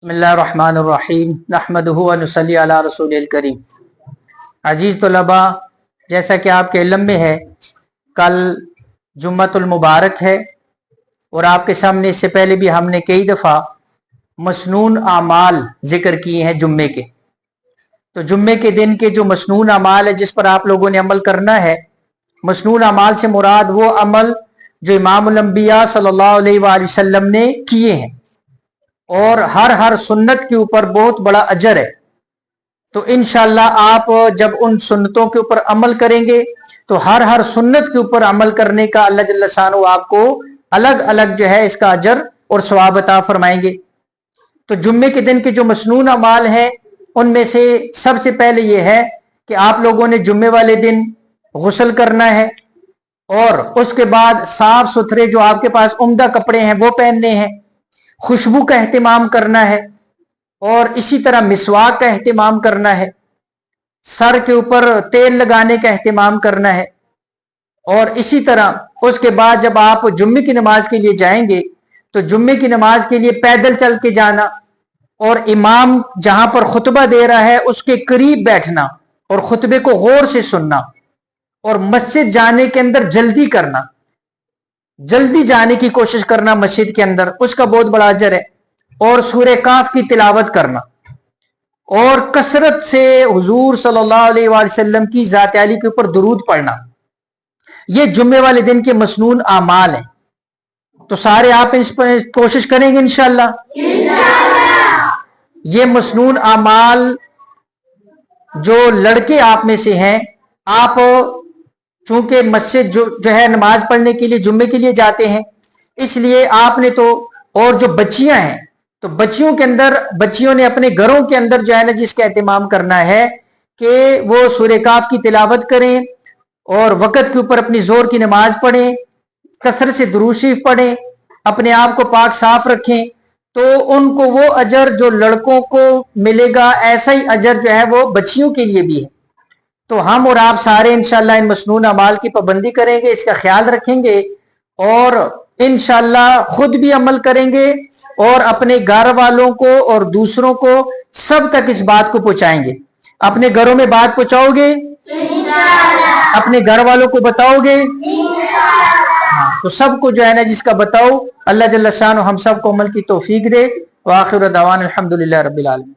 बिस्मिल्लाहिर्रहमानिर्रहीम नहमदुहु व नुसल्ली अला रसूलिल करीम। अजीज़ तलबा, जैसा कि आपके इल्म में है, कल जुम्मतुल मुबारक है और आपके सामने इससे पहले भी हमने कई दफ़ा मसनून आमाल जिक्र किए हैं जुम्मे के। तो जुम्मे के दिन के जो मसनून अमाल है जिस पर आप लोगों ने अमल करना है, मसनून अमाल से मुराद वो अमल जो इमामुल अंबिया सल्लल्लाहु अलैहि वसल्लम ने किए हैं, और हर सुन्नत के ऊपर बहुत बड़ा अजर है। तो इंशाअल्लाह आप जब उन सुन्नतों के ऊपर अमल करेंगे तो हर सुन्नत के ऊपर अमल करने का अल्लाह जल्ल शानो आपको अलग अलग जो है इसका अजर और सवाब अता फरमाएंगे। तो जुम्मे के दिन के जो मसनून अमाल है उनमें से सबसे पहले ये है कि आप लोगों ने जुम्मे वाले दिन गुस्ल करना है और उसके बाद साफ सुथरे जो आपके पास उम्दा कपड़े हैं वो पहनने हैं, खुशबू का एहतमाम करना है और इसी तरह मिसवाक का एहतमाम करना है, सर के ऊपर तेल लगाने का एहतमाम करना है। और इसी तरह उसके बाद जब आप जुम्मे की नमाज के लिए जाएंगे तो जुम्मे की नमाज के लिए पैदल चल के जाना और इमाम जहां पर खुतबा दे रहा है उसके करीब बैठना और खुतबे को गौर से सुनना, और मस्जिद जाने के अंदर जल्दी करना, जल्दी जाने की कोशिश करना मस्जिद के अंदर, उसका बहुत बड़ा अजर है। और सूरह काफ की तिलावत करना और कसरत से हुजूर सल्लल्लाहु अलैहि वसल्लम की ज़ात आली के ऊपर दुरूद पढ़ना, ये जुम्मे वाले दिन के मसनून आमाल हैं। तो सारे आप इस पर कोशिश करेंगे इंशाअल्लाह। ये मसनून आमाल जो लड़के आप में से हैं, आप चूंकि मस्जिद जो है नमाज पढ़ने के लिए जुम्मे के लिए जाते हैं, इसलिए आपने तो, और जो बच्चियां हैं तो बच्चियों के अंदर, बच्चियों ने अपने घरों के अंदर जो है ना जिसका एहतमाम करना है कि वो सूरह काफ की तिलावत करें और वक़्त के ऊपर अपनी जोर की नमाज पढ़ें, कसरत से दुरूद शरीफ पढ़ें, अपने आप को पाक साफ रखें, तो उनको वो अजर जो लड़कों को मिलेगा ऐसा ही अजर जो है वो बच्चियों के लिए भी है। तो हम और आप सारे इंशाअल्लाह इन मसनून अमाल की पाबंदी करेंगे, इसका ख्याल रखेंगे और इंशाअल्लाह खुद भी अमल करेंगे और अपने घर वालों को और दूसरों को सब तक इस बात को पहुंचाएंगे। अपने घरों में बात पहुंचाओगे, अपने घर वालों को बताओगे, तो सबको जो है ना जिसका बताओ। अल्लाह जल्ल शानो हम सबको अमल की तौफीक दे। व आखिर दावाना अल्हम्दुलिल्लाह रब्बिल आलमीन।